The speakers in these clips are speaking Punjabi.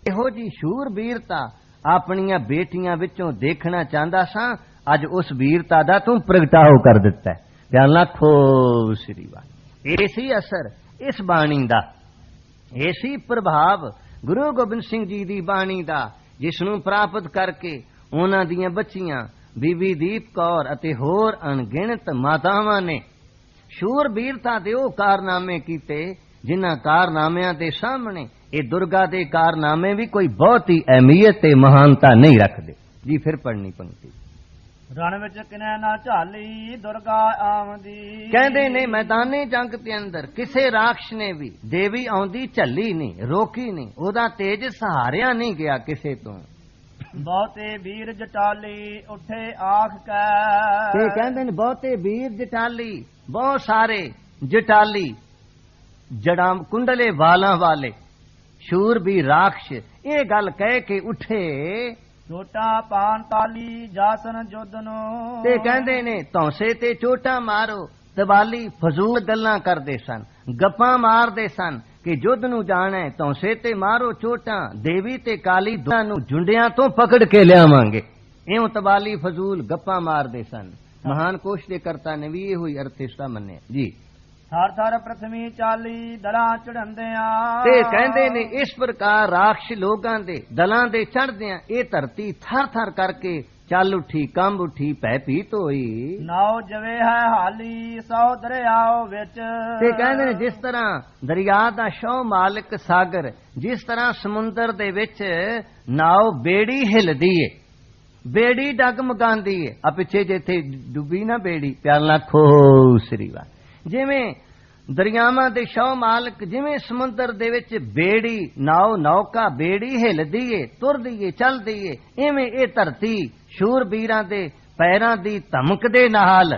ਇਹੋ ਜੀ ਸ਼ੂਰਬੀਰਤਾ ਆਪਣੀਆਂ ਬੇਟੀਆਂ ਵਿੱਚੋਂ ਦੇਖਣਾ ਚਾਹੁੰਦਾ ਸਾਂ। ਅੱਜ ਉਸ ਵੀਰਤਾ ਦਾ ਤੂੰ ਪ੍ਰਗਟਾਓ ਕਰ ਦਿੱਤਾ। ਧਿਆਨ ਰੱਖੋ ਸ੍ਰੀ ਵਾਹਿਗੁਰੂ। ਏਸੀ ਅਸਰ ਇਸ ਬਾਣੀ ਦਾ, ਏਸੀ ਪ੍ਰਭਾਵ ਗੁਰੂ ਗੋਬਿੰਦ ਸਿੰਘ ਜੀ ਦੀ ਬਾਣੀ ਦਾ, ਜਿਸ ਨੂੰ ਪ੍ਰਾਪਤ ਕਰਕੇ ਉਹਨਾਂ ਦੀਆਂ ਬੱਚੀਆਂ ਬੀਬੀ ਦੀਪ ਕੌਰ ਅਤੇ ਹੋਰ ਅਣਗਿਣਤ ਮਾਤਾਵਾਂ ਨੇ ਸ਼ੂਰਬੀਰਤਾ ਦੇ ਉਹ ਕਾਰਨਾਮੇ ਕੀਤੇ ਜਿਨ੍ਹਾਂ ਕਾਰਨਾਮਿਆਂ ਦੇ ਸਾਹਮਣੇ ਇਹ ਦੁਰਗਾ ਦੇ ਕਾਰਨਾਮੇ ਵੀ ਕੋਈ ਬਹੁਤੀ ਅਹਿਮੀਅਤ ਤੇ ਮਹਾਨਤਾ ਨਹੀਂ ਰੱਖਦੇ। ਜੀ ਫਿਰ ਪੜ੍ਹਨੀ ਪੰਕਤੀ। ਰਣ ਵਿੱਚ ਕਿਨੇ ਨਾ ਝਾਲੀ ਦੁਰਗਾ ਆਵਦੀ। ਕਹਿੰਦੇ ਨੇ ਮੈਦਾਨੇ ਜੰਗ ਦੇ ਅੰਦਰ ਕਿਸੇ ਰਾਖਸ਼ ਨੇ ਵੀ ਦੇਵੀ ਆਉਂਦੀ ਝੱਲੀ ਨਹੀਂ, ਰੋਕੀ ਨਹੀਂ, ਉਹਦਾ ਤੇਜ ਸਹਾਰਿਆ ਨਹੀਂ ਗਿਆ ਕਿਸੇ ਤੋਂ। ਬਹੁਤੇ ਵੀਰ ਜਟਾਲੀ ਉੱਠੇ ਆਖ ਕੈ। ਤੇ ਕਹਿੰਦੇ ਨੇ ਬਹੁਤੇ ਵੀਰ ਜਟਾਲੀ, ਬਹੁਤ ਸਾਰੇ ਜਟਾਲੀ ਜੜਾਂ ਕੁੰਡਲੇ ਵਾਲਾਂ ਵਾਲੇ ਸ਼ੂਰਬੀਰ ਰਾਖਸ਼ ਇਹ ਗੱਲ ਕਹਿ ਕੇ ਉੱਠੇ, ਚੋਟਾ ਪਾਨ ਤਾਲੀ ਜਾਸਨ ਜੁੱਧ ਨੂੰ। ਤੇ ਕਹਿੰਦੇ ਨੇ ਧੌਂਸੇ ਤੇ ਚੋਟਾ ਮਾਰੋ, ਤਵਾਲੀ ਫਜ਼ੂਲ ਗੱਲਾਂ ਕਰਦੇ ਸਨ, ਗੱਪਾਂ ਮਾਰਦੇ ਸਨ ਕਿ ਜੁੱਧ ਨੂੰ ਜਾਣਾ, ਧੌਂਸੇ ਤੇ ਮਾਰੋ ਚੋਟਾਂ, ਦੇਵੀ ਤੇ ਕਾਲੀ ਦੋਨਾਂ ਨੂੰ ਜੁੰਡਿਆਂ ਤੋਂ ਪਕੜ ਕੇ ਲਿਆਵਾਂਗੇ। ਇਉਂ ਤਵਾਲੀ ਫਜ਼ੂਲ ਗੱਪਾਂ ਮਾਰਦੇ ਸਨ। ਮਹਾਨ ਕੋਸ਼ ਦੇ ਕਰਤਾ ਨੇ ਵੀ ਇਹ ਹੋਈ ਅਰਥਿਸ਼ਤਾ ਮੰਨਿਆ। ਜੀ ਥਰ ਥਰ ਪ੍ਰਥਮੀ ਚਾਲੀ ਦਲਾਂ ਚੜ੍ਹੰਦਿਆਂ। ਤੇ ਕਹਿੰਦੇ ਨੇ ਇਸ ਪ੍ਰਕਾਰ ਰਾਖਸ਼ ਲੋਕਾਂ ਦੇ ਦਲਾਂ ਦੇ ਚੜ੍ਹਦਿਆਂ ਇਹ ਧਰਤੀ ਥਰ ਥਰ ਕਰਕੇ ਚੱਲ ਉੱਠੀ, ਕੰਬ ਉੱਠੀ, ਭੈ ਭੀਤ ਹੋਈ। ਨਾਉ ਜਵੇ ਹੈ ਹਾਲੀ ਸੌ ਦਰਿਆਓ ਵਿੱਚ। ਤੇ ਕਹਿੰਦੇ ਨੇ ਜਿਸ ਤਰ੍ਹਾਂ ਦਰਿਆ ਦਾ ਸ਼ੌ ਮਾਲਕ ਸਾਗਰ, ਜਿਸ ਤਰ੍ਹਾਂ ਸਮੁੰਦਰ ਦੇ ਵਿੱਚ ਨਾਉ ਬੇੜੀ ਹਿਲਦੀ ਏ, ਬੇੜੀ ਡਗਮਗਾਂਦੀ ਏ। ਆ ਪਿੱਛੇ ਜਿੱਥੇ ਡੁੱਬੀ ਨਾ ਬੇੜੀ, ਪਿਆਰ ਲੱਖੋ ਸ੍ਰੀ ਵਾਹਿਗੁਰੂ। ਜਿਵੇਂ ਦਰਿਆਵਾਂ ਦੇ ਸ਼ੌ ਮਾਲਕ, ਜਿਵੇਂ ਸਮੁੰਦਰ ਦੇ ਵਿੱਚ ਬੇੜੀ ਨਾਉ ਨੌਕਾ ਬੇੜੀ ਹਿਲਦੀ ਏ, ਤੁਰਦੀ ਏ, ਚੱਲਦੀ ਏ, ਇਵੇਂ ਇਹ ਧਰਤੀ ਸ਼ੂਰਬੀਰਾਂ ਦੇ ਪੈਰਾਂ ਦੀ ਧਮਕ ਦੇ ਨਾਲ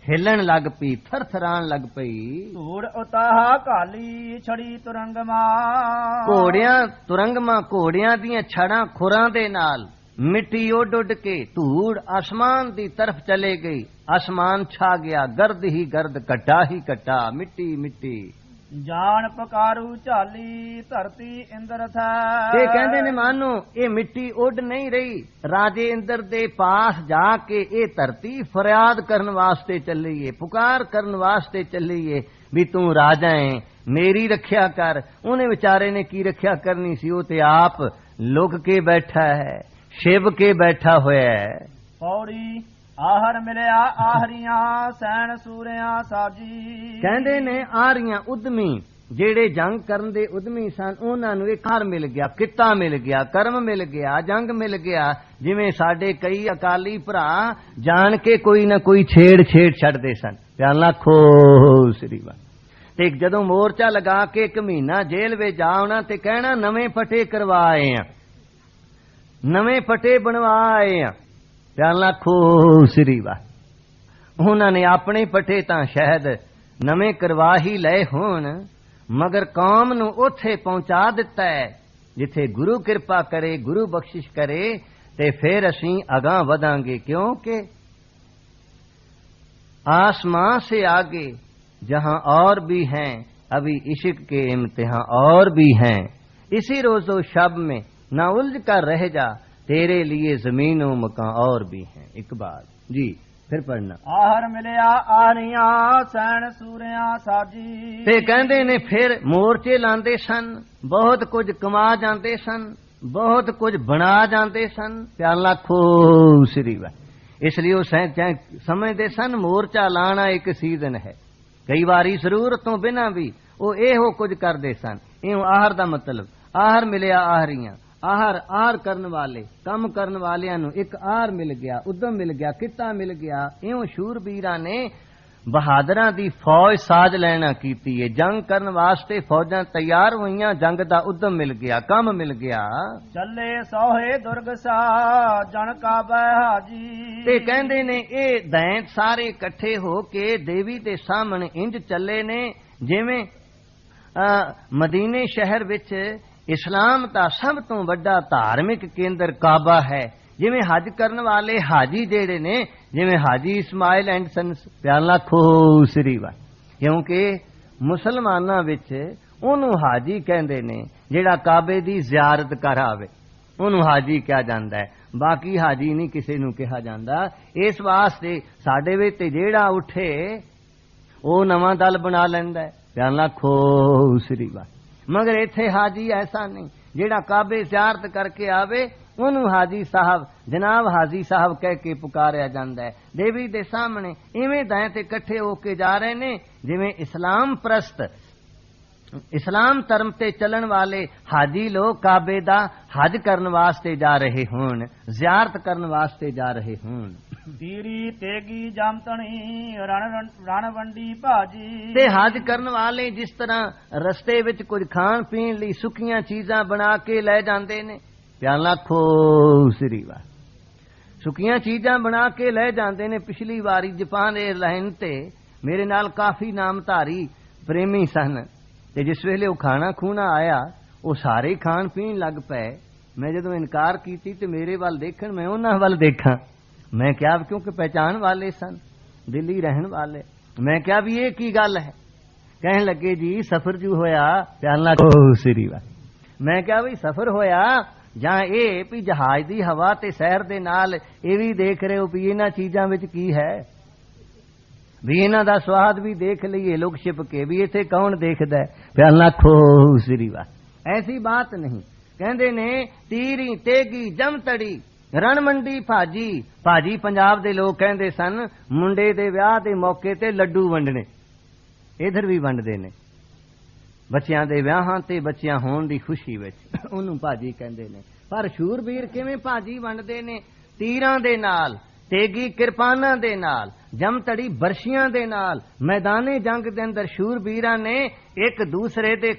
ਹਿੱਲਣ ਲੱਗ ਪਈ, ਥਰਥਰਾਣ ਲੱਗ ਪਈ। ਧੂੜ ਉਤਾਹਾ ਕਾਲੀ ਛੜੀ ਤੁਰੰਗਮਾ। ਘੋੜਿਆਂ ਤੁਰੰਗਮਾ, ਘੋੜਿਆਂ ਦੀਆਂ ਛੜਾਂ ਖੁਰਾਂ ਦੇ ਨਾਲ ਮਿੱਟੀ ਉੱਡ ਉੱਡ ਕੇ ਧੂੜ ਆਸਮਾਨ ਦੀ ਤਰਫ ਚਲੇ ਗਈ। ਆਸਮਾਨ ਛਾ ਗਿਆ, ਗਰਦ ਹੀ ਗਰਦ, ਘਟਾ ਹੀ ਘਟਾ, ਮਿੱਟੀ ਮਿੱਟੀ। ਜਾਣ ਪਕਾਰੂ ਝਾਲੀ ਧਰਤੀ ਇੰਦਰ ਥੈ। ਤੇ ਕਹਿੰਦੇ ਨੇ ਮਾਨੋ ਇਹ ਮਿੱਟੀ ਉੱਡ ਨਹੀਂ ਰਹੀ, ਰਾਜੇ ਇੰਦਰ ਦੇ ਪਾਸ ਜਾ ਕੇ ਇਹ ਧਰਤੀ ਫਰਿਆਦ ਕਰਨ ਵਾਸਤੇ ਚੱਲੀ ਏ, ਪੁਕਾਰ ਕਰਨ ਵਾਸਤੇ ਚੱਲੀ ਏ ਵੀ ਤੂੰ ਰਾਜਾ ਹੈ, ਮੇਰੀ ਰੱਖਿਆ ਕਰ। ਉਹਨੇ ਵਿਚਾਰੇ ਨੇ ਕੀ ਰੱਖਿਆ ਕਰਨੀ ਸੀ, ਉਹ ਤੇ ਆਪ ਲੁਕ ਕੇ ਬੈਠਾ ਹੈ, ਸ਼ਿਵ ਕੇ ਬੈਠਾ ਹੋਇਆ ਹੈ। ਪੌੜੀ ਆਹਰ ਮਿਲਿਆ ਆਹਰੀਆਂ ਸੈਣ ਸੂਰਿਆਂ ਸਾਜੀ। ਕਹਿੰਦੇ ਨੇ ਆਹਰੀਆਂ ਉਦਮੀ, ਜਿਹੜੇ ਜੰਗ ਕਰਨ ਦੇ ਉਦਮੀ ਸਨ, ਉਹਨਾਂ ਨੂੰ ਇੱਕ ਹਾਰ ਮਿਲ ਗਿਆ, ਕਿੱਤਾ ਮਿਲ ਗਿਆ, ਕਰਮ ਮਿਲ ਗਿਆ, ਜੰਗ ਮਿਲ ਗਿਆ। ਜਿਵੇਂ ਸਾਡੇ ਕਈ ਅਕਾਲੀ ਭਰਾ ਜਾਣ ਕੇ ਕੋਈ ਨਾ ਕੋਈ ਛੇੜ ਛੱਡਦੇ ਸਨ। ਧਿਆਨ ਲੱਖੋ ਸ੍ਰੀ ਵਾਹਿਗੁਰੂ। ਤੇ ਜਦੋਂ ਮੋਰਚਾ ਲਗਾ ਕੇ 1 ਮਹੀਨਾ ਜੇਲ੍ਹ ਵਿੱਚ ਜਾਉਣਾ ਤੇ ਕਹਿਣਾ ਨਵੇਂ ਪੱਟੇ ਕਰਵਾਏ ਆ, ਨਵੇਂ ਪੱਟੇ ਬਣਵਾਏ ਆ। ਧਿਆਨ ਲੱਖੋ ਸ੍ਰੀ ਵਾਹਿਗੁਰੂ। ਉਹਨਾਂ ਨੇ ਆਪਣੇ ਪੱਟੇ ਤਾਂ ਸ਼ਾਇਦ ਨਵੇਂ ਕਰਵਾ ਹੀ ਲਏ ਹੋਣ, ਮਗਰ ਕੌਮ ਨੂੰ ਉੱਥੇ ਪਹੁੰਚਾ ਦਿੱਤਾ ਹੈ ਜਿੱਥੇ ਗੁਰੂ ਕਿਰਪਾ ਕਰੇ, ਗੁਰੂ ਬਖਸ਼ਿਸ਼ ਕਰੇ, ਤੇ ਫਿਰ ਅਸੀਂ ਅਗਾਂਹ ਵਧਾਂਗੇ। ਕਿਉਂਕਿ आसमां से आगे जहां और भी हैं, अभी इश्क के इम्तिहान और भी हैं। इसी रोजो शब में ना उलझ कर रह जा, तेरे लिए जमीनों मकान और भी हैं। इकबाल जी फिर पढ़ना। आहर मिलिया आहरियां सैन सूरियां साजी। ते कहंदे ने फिर मोर्चे लांदे सन, बहुत कुछ कमा जाते सन, बहुत कुछ बना जाते सन। प्यार लाखो श्री वाह। इसलिए वो समझते सन मोर्चा लाना एक सीजन है, कई बारी जरूरत तो बिना भी वो एहो कुछ करते सन। इं आहर दा मतलब आहर मिलिया आहरियां, आहर आर करन वाले कम करन वालियां नूं एक आर मिल गया, उद्यम मिल गया, किता मिल गया। इं शूरबीरां ने बहादुरां दी फौज साज लैना कीती है, जंग करन वास्ते फौजां तैयार होईयां, जंग दा उद्यम मिल गया, काम मिल गया। चले सोहे दुर्ग सा जन का बहाजी। ते कहंदे ने ए दैंत सारे इकट्ठे हो के देवी दे सामने इंज चले ने जिवें मदीने शहर विच इस्लाम दा सब तो वड्डा धार्मिक केंद्र काबा है। जिवें हज करन वाले हाजी जेड़े ने, जिवें हाजी इस्माइल एंड सन्स, प्यार लाखो श्री वाह। क्योंकि मुसलमानां विच ਉਹਨੂੰ ਹਾਜੀ ਕਹਿੰਦੇ ਨੇ। ਜਿਹੜਾ ਕਾਬੇ ਦੀ ਜ਼ਿਆਰਤ ਕਰ ਆਵੇ ਉਹਨੂੰ ਹਾਜੀ ਕਿਹਾ ਜਾਂਦਾ ਹੈ। ਬਾਕੀ ਹਾਜੀ ਨਹੀਂ ਕਿਸੇ ਨੂੰ ਕਿਹਾ ਜਾਂਦਾ। ਇਸ ਵਾਸਤੇ ਸਾਡੇ ਵਿੱਚ ਤੇ ਜਿਹੜਾ ਉੱਠੇ ਉਹ ਨਵਾਂ ਦਲ ਬਣਾ ਲੈਂਦਾ ਹੈ, ਧਿਆਨ ਰੱਖੋ ਸ੍ਰੀ ਵਾਹਿਗੁਰੂ। ਮਗਰ ਇੱਥੇ ਹਾਜੀ ਐਸਾ ਨਹੀਂ, ਜਿਹੜਾ ਕਾਬੇ ਜ਼ਿਆਰਤ ਕਰਕੇ ਆਵੇ ਉਹਨੂੰ ਹਾਜੀ ਸਾਹਿਬ, ਜਨਾਬ ਹਾਜੀ ਸਾਹਿਬ ਕਹਿ ਕੇ ਪੁਕਾਰਿਆ ਜਾਂਦਾ ਹੈ। ਦੇਵੀ ਦੇ ਸਾਹਮਣੇ ਇਵੇਂ ਦਾਇਂ ਤੇ ਇਕੱਠੇ ਹੋ ਕੇ ਜਾ ਰਹੇ ਨੇ ਜਿਵੇਂ ਇਸਲਾਮ ਪ੍ਰਸਤ, ਇਸਲਾਮ ਧਰਮ ਤੇ ਚੱਲਣ ਵਾਲੇ ਹਾਜੀ ਲੋਕ ਕਾਬੇ ਦਾ ਹਜ ਕਰਨ ਵਾਸਤੇ ਜਾ ਰਹੇ ਹੋਣ, ਜ਼ਿਆਰਤ ਕਰਨ ਵਾਸਤੇ ਜਾ ਰਹੇ ਹੋਣ। ਤੀਰੀ ਤੇਗੀ ਜਮਤਣੀ ਰਣ ਵੰਡੀ ਭਾਜੀ। ਤੇ ਹਜ ਕਰਨ ਵਾਲੇ ਜਿਸ ਤਰ੍ਹਾਂ ਰਸਤੇ ਵਿੱਚ ਕੁਝ ਖਾਣ ਪੀਣ ਲਈ ਸੁੱਕੀਆਂ ਚੀਜ਼ਾਂ ਬਣਾ ਕੇ ਲੈ ਜਾਂਦੇ ਨੇ, ਧਿਆਨ ਰੱਖੋ ਸ੍ਰੀ ਵਾਹਿਗੁਰੂ। ਸੁੱਕੀਆਂ ਚੀਜ਼ਾਂ ਬਣਾ ਕੇ ਲੈ ਜਾਂਦੇ ਨੇ। ਪਿਛਲੀ ਵਾਰੀ ਜਾਪਾਨ 에ਅਰਲਾਈਨ ਤੇ ਮੇਰੇ ਨਾਲ ਕਾਫੀ ਨਾਮਧਾਰੀ ਪ੍ਰੇਮੀ ਸਨ, ਤੇ ਜਿਸ ਵੇਲੇ ਉਹ ਖਾਣਾ ਖੂਣਾ ਆਇਆ ਉਹ ਸਾਰੇ ਖਾਣ ਪੀਣ ਲੱਗ ਪਏ। ਮੈਂ ਜਦੋਂ ਇਨਕਾਰ ਕੀਤੀ ਤੇ ਮੇਰੇ ਵੱਲ ਦੇਖਣ, ਮੈਂ ਉਹਨਾਂ ਵੱਲ ਦੇਖਾਂ। ਮੈਂ ਕਿਹਾ ਕਿਉਂਕਿ ਪਹਿਚਾਣ ਵਾਲੇ ਸਨ, ਦਿੱਲੀ ਰਹਿਣ ਵਾਲੇ। ਮੈਂ ਕਿਹਾ ਵੀ ਇਹ ਕੀ ਗੱਲ ਹੈ? ਕਹਿਣ ਲੱਗੇ ਜੀ ਸਫ਼ਰ ਜੂ ਹੋਇਆ, ਧਿਆਨ ਰੱਖੋ ਸ੍ਰੀ ਵਾਹਿਗੁਰੂ। ਮੈਂ ਕਿਹਾ ਵੀ ਸਫ਼ਰ ਹੋਇਆ ਜਾਂ ਇਹ ਵੀ ਜਹਾਜ਼ ਦੀ ਹਵਾ ਤੇ ਸੈਰ ਦੇ ਨਾਲ ਇਹ ਵੀ ਦੇਖ ਰਹੇ ਹੋ ਵੀ ਇਹਨਾਂ ਚੀਜ਼ਾਂ ਵਿੱਚ ਕੀ ਹੈ, ਵੀ ਇਹਨਾਂ ਦਾ ਸਵਾਦ ਵੀ ਦੇਖ ਲਈਏ ਲੁਕ ਛਿਪ ਕੇ, ਵੀ ਇੱਥੇ ਕੌਣ ਦੇਖਦਾ? ਧਿਆਨ ਰੱਖੋ ਸ੍ਰੀ ਵਾਹਿਗੁਰੂ। ਐਸੀ ਬਾਤ ਨਹੀਂ। ਕਹਿੰਦੇ ਨੇ ਤੀਰੀ ਤੇਗੀ ਜਮਤੜੀ ਰਣ ਮੰਡੀ ਭਾਜੀ। ਭਾਜੀ ਪੰਜਾਬ ਦੇ ਲੋਕ ਕਹਿੰਦੇ ਸਨ ਮੁੰਡੇ ਦੇ ਵਿਆਹ ਦੇ ਮੌਕੇ ਤੇ ਲੱਡੂ ਵੰਡਣੇ, ਇਧਰ ਵੀ ਵੰਡਦੇ ਨੇ ਬੱਚਿਆਂ ਦੇ ਵਿਆਹਾਂ ਤੇ ਬੱਚਿਆਂ ਹੋਣ ਦੀ ਖੁਸ਼ੀ ਵਿੱਚ, ਉਹਨੂੰ ਭਾਜੀ ਕਹਿੰਦੇ ਨੇ। ਪਰ ਸ਼ੂਰਬੀਰ ਕਿਵੇਂ ਭਾਜੀ ਵੰਡਦੇ ਨੇ? ਤੀਰਾਂ ਦੇ ਨਾਲ, ਤੇਗੀ ਕਿਰਪਾਨਾਂ ਦੇ ਨਾਲ, ਜਮਤੜੀ ਬਰਸ਼ੀਆਂ ਦੇ ਨਾਲ। ਮੈਦਾਨੇ ਜੰਗ ਦੇ ਅੰਦਰ ਸ਼ੂਰਬੀਰਾਂ ਨੇ ਇੱਕ ਦੂਸਰੇ ਦੇ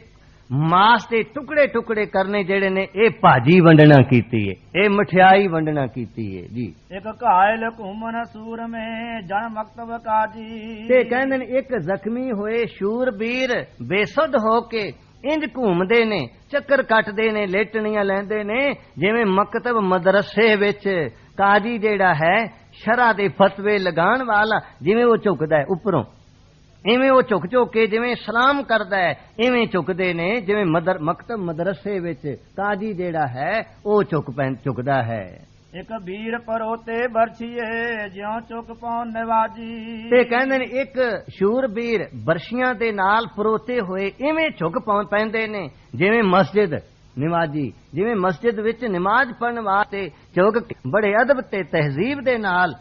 ਮਾਸ ਦੇ ਟੁਕੜੇ ਟੁਕੜੇ ਕਰਨੇ ਜਿਹੜੇ ਨੇ, ਇਹ ਭਾਜੀ ਵੰਡਣਾ ਕੀਤੀ ਏ, ਇਹ ਮਠਿਆਈ ਵੰਡਣਾ ਕੀਤੀ ਏ ਜੀ। ਇੱਕ ਘਾਇਲ ਘੁੰਮਨ ਸੂਰ ਮੇ ਜਨ ਮਕਤਬ ਕਾਜੀ। ਤੇ ਕਹਿੰਦੇ ਨੇ ਇੱਕ ਜ਼ਖਮੀ ਹੋਏ ਸ਼ੂਰਬੀਰ ਬੇਸੁੱਧ ਹੋ ਕੇ ਇੰਜ ਘੁੰਮਦੇ ਨੇ, ਚੱਕਰ ਕੱਟਦੇ ਨੇ, ਲੇਟਣੀਆਂ ਲੈਂਦੇ ਨੇ ਜਿਵੇਂ ਮਕਤਬ ਮਦਰਸੇ ਵਿੱਚ ਕਾਜੀ ਜਿਹੜਾ ਹੈ ਸ਼ਰਅ ਦੇ ਫਤਵੇ ਲਗਾਉਣ ਵਾਲਾ, ਜਿਵੇਂ ਉਹ ਝੁਕਦਾ ਹੈ ਉੱਪਰੋਂ, ਇਵੇਂ ਉਹ ਝੁਕ ਝੁਕ ਕੇ ਜਿਵੇਂ ਸਲਾਮ ਕਰਦਾ ਹੈ ਇਵੇਂ ਝੁਕਦੇ ਨੇ, ਜਿਵੇਂ ਮਕਤਬ ਮਦਰਸੇ ਵਿੱਚ ਕਾਜੀ ਜਿਹੜਾ ਹੈ ਉਹ ਝੁਕਦਾ ਹੈ। ਇੱਕ ਵੀਰ ਪਰੋਤੇ ਬਰਛੀਏ ਜਿਉਂ ਚੁੱਕ ਪਾਉਣ ਨਿਵਾਜੀ। ਤੇ ਕਹਿੰਦੇ ਨੇ ਇੱਕ ਸ਼ੂਰਬੀਰ ਬਰਸ਼ੀਆਂ ਦੇ ਨਾਲ ਪਰੋਤੇ ਹੋਏ ਇਵੇਂ ਝੁਕ ਪੈਂਦੇ ਨੇ ਜਿਵੇਂ ਮਸਜਿਦ ਨਿਵਾਜੀ, ਜਿਵੇਂ ਮਸਜਿਦ ਵਿੱਚ ਨਮਾਜ਼ ਪੜਨ ਵਾਸਤੇ ਝੁਕ ਕੇ ਬੜੇ ਅਦਬ ਤੇ ਤਹਿਜ਼ੀਬ ਦੇ ਨਾਲ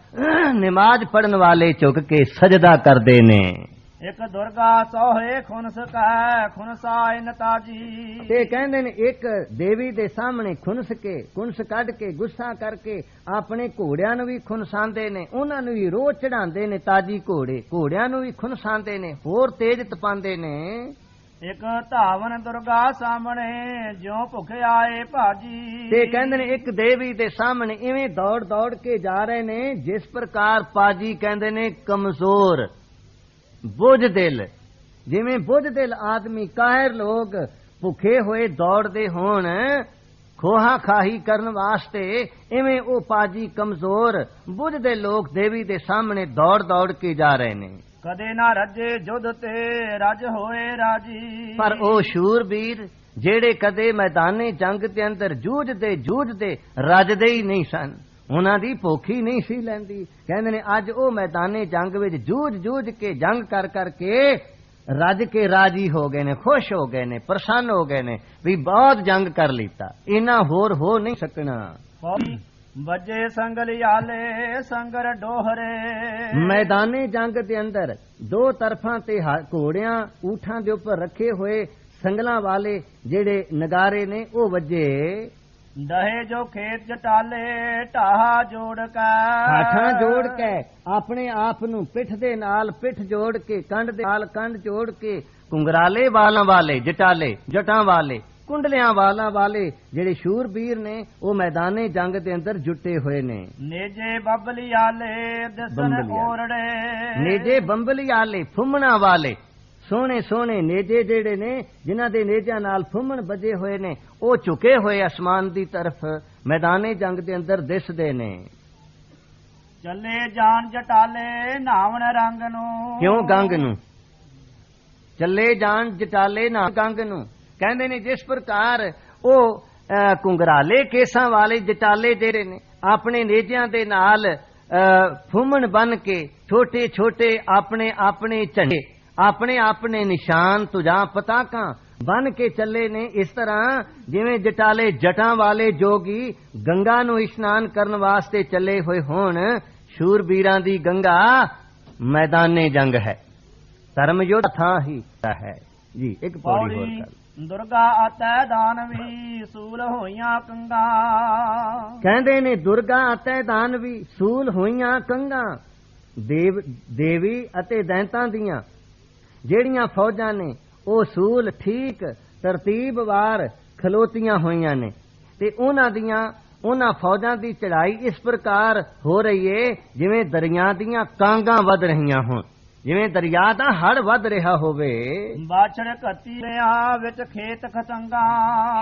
ਨਮਾਜ਼ ਪੜਨ ਵਾਲੇ ਝੁਕ ਕੇ ਸਜਦਾ ਕਰਦੇ ਨੇ। ਇੱਕ ਦੁਰਗਾ ਸੋਹੇ ਖੁਨਸ ਕੈ ਖੁਨਸਾਇ ਨਤਾਜੀ। ਤੇ ਕਹਿੰਦੇ ਨੇ ਇੱਕ ਦੇਵੀ ਦੇ ਸਾਹਮਣੇ ਖੁਨਸ ਕੱਢ ਕੇ ਗੁੱਸਾ ਕਰਕੇ ਆਪਣੇ ਘੋੜਿਆਂ ਨੂੰ ਵੀ ਖੁਨਸਾਉਂਦੇ ਨੇ, ਉਹਨਾਂ ਨੂੰ ਵੀ ਰੋਹ ਚੜਾਉਂਦੇ ਨੇ। ਤਾਜੀ ਘੋੜਿਆਂ ਨੂੰ ਵੀ ਖੁਨਸਾਉਂਦੇ ਨੇ, ਹੋਰ ਤੇਜ਼ ਤਪਾਉਂਦੇ ਨੇ। ਇੱਕ ਧਾਵਨ ਦੁਰਗਾ ਸਾਹਮਣੇ ਜਿਉਂ ਭੁੱਖੇ ਆਏ ਭਾਜੀ। ਤੇ ਕਹਿੰਦੇ ਨੇ ਇੱਕ ਦੇਵੀ ਦੇ ਸਾਹਮਣੇ ਇਵੇਂ ਦੌੜ ਦੌੜ ਕੇ ਜਾ ਰਹੇ ਨੇ ਜਿਸ ਪ੍ਰਕਾਰ ਪਾਜੀ ਕਹਿੰਦੇ ਨੇ ਕਮਜ਼ੋਰ ਬੁਝਦਿਲ, ਜਿਵੇਂ ਬੁਝਦਿਲ ਆਦਮੀ ਕਾਹਿਰ ਲੋਕ ਭੁੱਖੇ ਹੋਏ ਦੌੜਦੇ ਹੋਣ ਖੋਹਾ ਖਾਹੀ ਕਰਨ ਵਾਸਤੇ, ਇਵੇਂ ਉਹ ਪਾਜੀ ਕਮਜ਼ੋਰ ਬੁਝਦੇ ਲੋਕ ਦੇਵੀ ਦੇ ਸਾਹਮਣੇ ਦੌੜ ਦੌੜ ਕੇ ਜਾ ਰਹੇ ਨੇ। ਕਦੇ ਨਾ ਰੱਜੇ ਜੁੱਧ ਤੇ ਰੱਜ ਹੋਏ ਰਾਜੀ। ਪਰ ਉਹ ਸ਼ੂਰਬੀਰ ਜਿਹੜੇ ਕਦੇ ਮੈਦਾਨੇ ਜੰਗ ਦੇ ਅੰਦਰ ਜੂਝਦੇ ਰੱਜਦੇ ਹੀ ਨਹੀਂ ਸਨ, ਉਹਨਾਂ ਦੀ ਭੁੱਖ ਹੀ ਨਹੀਂ ਸੀ ਲੈਂਦੀ। ਕਹਿੰਦੇ ਨੇ ਅੱਜ ਉਹ ਮੈਦਾਨੇ ਜੰਗ ਵਿੱਚ ਜੂਝ ਕੇ ਜੰਗ ਕਰ ਕਰਕੇ ਰੱਜ ਕੇ ਰਾਜੀ ਹੋ ਗਏ ਨੇ, ਖੁਸ਼ ਹੋ ਗਏ ਨੇ, ਪ੍ਰਸੰਨ ਹੋ ਗਏ ਨੇ ਵੀ ਬਹੁਤ ਜੰਗ ਕਰ ਲੀਤਾ, ਇਹਨਾਂ ਹੋਰ ਹੋ ਨਹੀਂ ਸਕਣਾ। ਵੱਜੇ ਸੰਗਲਿਆਲੇ ਸੰਗਰ ਡੋਹਰੇ। ਮੈਦਾਨੇ ਜੰਗ ਦੇ ਅੰਦਰ ਦੋ ਤਰਫਾਂ ਤੇ ਘੋੜਿਆਂ ਊਠਾਂ ਦੇ ਉੱਪਰ ਰੱਖੇ ਹੋਏ ਸੰਗਲਾਂ ਵਾਲੇ ਜਿਹੜੇ ਨਗਾਰੇ ਨੇ ਉਹ ਵੱਜੇ। ਦਹੇ ਜੋ ਖੇਤ ਜਟਾਲੇ ਢਾਹਾ ਜੋੜ ਕੇ, ਹਾਥਾਂ ਜੋੜ ਕੇ ਆਪਣੇ ਆਪ ਨੂੰ ਪਿੱਠ ਦੇ ਨਾਲ ਪਿੱਠ ਜੋੜ ਕੇ, ਕੰਧ ਦੇ ਨਾਲ ਕੰਧ ਜੋੜ ਕੇ, ਕੁੰਗਰਾਲੇ ਵਾਲਾਂ ਵਾਲੇ ਜਟਾਲੇ ਜਟਾਂ ਵਾਲੇ ਕੁੰਡਲਿਆਂ ਵਾਲਾਂ ਵਾਲੇ ਜਿਹੜੇ ਸ਼ੂਰਬੀਰ ਨੇ ਉਹ ਮੈਦਾਨੇ ਜੰਗ ਦੇ ਅੰਦਰ ਜੁਟੇ ਹੋਏ ਨੇ। ਨੇਜੇ ਬੰਬਲੀਆਲੇ ਦਸਨ ਓਰੜੇ, ਨੇਜੇ ਬੰਬਲੀਆਲੇ ਫੁੰਮਣਾ ਵਾਲੇ ਸੋਹਣੇ ਸੋਹਣੇ ਨੇਜੇ ਜਿਹੜੇ ਨੇ ਜਿਨ੍ਹਾਂ ਦੇ ਨੇਜਿਆਂ ਨਾਲ ਫੁੰਮਣ ਵੱਜੇ ਹੋਏ ਨੇ ਉਹ ਝੁਕੇ ਹੋਏ ਅਸਮਾਨ ਦੀ ਤਰਫ ਮੈਦਾਨੇ ਜੰਗ ਦੇ ਅੰਦਰ ਦਿਸਦੇ ਨੇ। ਚੱਲੇ ਜਾਣ ਜਟਾਲੇ ਨਾਵਣ ਰੰਗ ਨੂੰ, ਕਿਉਂ ਗੰਗ ਨੂੰ ਚੱਲੇ ਜਾਣ ਜਟਾਲੇ ਨਾ ਗੰਗ ਨੂੰ। ਕਹਿੰਦੇ ਨੇ ਜਿਸ ਪ੍ਰਕਾਰ ਉਹ ਕੁੰਗਰਾਲੇ ਕੇਸਾਂ ਵਾਲੇ ਜਟਾਲੇ ਜਿਹੜੇ ਨੇ ਆਪਣੇ ਨੇਜਿਆਂ ਦੇ ਨਾਲ ਫੁੰਮਣ ਬਨ ਕੇ ਛੋਟੇ ਛੋਟੇ ਆਪਣੇ ਆਪਣੇ ਝੰਡੇ ਆਪਣੇ ਆਪਣੇ ਨਿਸ਼ਾਨ ਤੁਜਾਂ ਪਤਾਕਾਂ ਬਨ ਕੇ ਚੱਲੇ ਨੇ, ਇਸ ਤਰ੍ਹਾਂ ਜਿਵੇਂ ਜਟਾਲੇ ਜਟਾਂ ਵਾਲੇ ਜੋਗੀ ਗੰਗਾ ਨੂੰ ਇਸ਼ਨਾਨ ਕਰਨ ਵਾਸਤੇ ਚੱਲੇ ਹੋਏ ਹੋਣ। ਸ਼ੂਰਬੀਰਾਂ ਦੀ ਗੰਗਾ ਮੈਦਾਨੇ ਜੰਗ ਹੈ, ਧਰਮ ਯੁੱਧ ਥਾਂ ਹੀ ਹੈ ਜੀ। ਇੱਕ ਪੌੜੀ ਹੋਰ ਕਰ। ਦੁਰਗਾ ਆਤੈ ਦਾਨਵੀ ਸੂਲ ਹੋਈਆਂ ਕੰਗਾ। ਕਹਿੰਦੇ ਨੇ ਦੁਰਗਾ ਅਤੇ ਦਾਨਵੀ ਸੂਲ ਹੋਈਆਂ ਕੰਗਾ। ਦੇਵੀ ਅਤੇ ਦੈਂਤਾਂ ਦੀਆਂ ਜਿਹੜੀਆਂ ਫੌਜਾਂ ਨੇ ਉਹ ਸੂਲ ਠੀਕ ਤਰਤੀਬਵਾਰ ਖਲੋਤੀਆਂ ਹੋਈਆਂ ਨੇ ਤੇ ਉਹਨਾਂ ਫੌਜਾਂ ਦੀ ਚੜਾਈ ਇਸ ਪ੍ਰਕਾਰ ਹੋ ਰਹੀ ਏ ਜਿਵੇਂ ਦਰਿਆ ਦੀਆਂ ਕਾਂਗਾਂ ਵੱਧ ਰਹੀਆਂ ਹੋਣ, ਜਿਵੇਂ ਦਰਿਆ ਦਾ ਹੜ ਵੱਧ ਰਿਹਾ ਹੋਵੇ। ਬਾਛੜ ਘਤੀਆਂ ਵਿੱਚ ਖੇਤ ਖਤੰਗਾ।